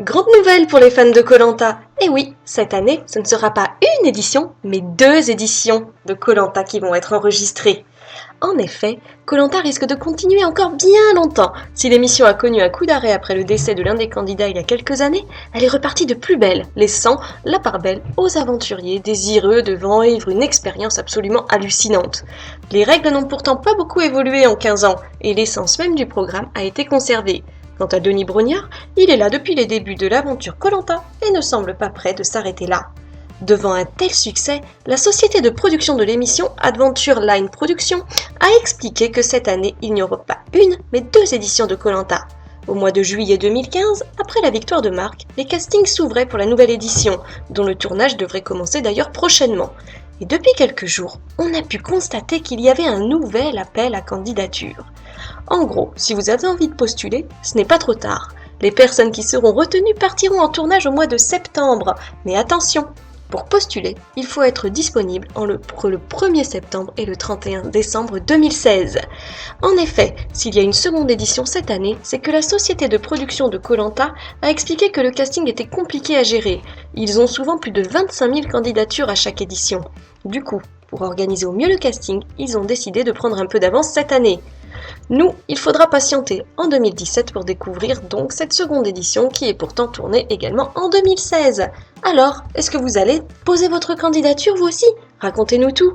Grande nouvelle pour les fans de koh. Et oui, cette année, ce ne sera pas une édition, mais 2 éditions de koh qui vont être enregistrées. En effet, koh risque de continuer encore bien longtemps. Si l'émission a connu un coup d'arrêt après le décès de l'un des candidats il y a quelques années, elle est repartie de plus belle, laissant la part belle aux aventuriers désireux de vivre une expérience absolument hallucinante. Les règles n'ont pourtant pas beaucoup évolué en 15 ans, et l'essence même du programme a été conservée. Quant à Denis Brognard, il est là depuis les débuts de l'aventure koh et ne semble pas prêt de s'arrêter là. Devant un tel succès, la société de production de l'émission Adventure Line Production a expliqué que cette année, il n'y aura pas une, mais 2 éditions de koh. Au mois de juillet 2015, après la victoire de Marc, les castings s'ouvraient pour la nouvelle édition, dont le tournage devrait commencer d'ailleurs prochainement. Et depuis quelques jours, on a pu constater qu'il y avait un nouvel appel à candidature. En gros, si vous avez envie de postuler, ce n'est pas trop tard. Les personnes qui seront retenues partiront en tournage au mois de septembre. Mais attention, pour postuler, il faut être disponible entre le 1er septembre et le 31 décembre 2016. En effet, s'il y a une seconde édition cette année, c'est que la société de production de koh a expliqué que le casting était compliqué à gérer. Ils ont souvent plus de 25 000 candidatures à chaque édition. Du coup, pour organiser au mieux le casting, ils ont décidé de prendre un peu d'avance cette année. Nous, il faudra patienter en 2017 pour découvrir donc cette seconde édition qui est pourtant tournée également en 2016. Alors, est-ce que vous allez poser votre candidature vous aussi ? Racontez-nous tout.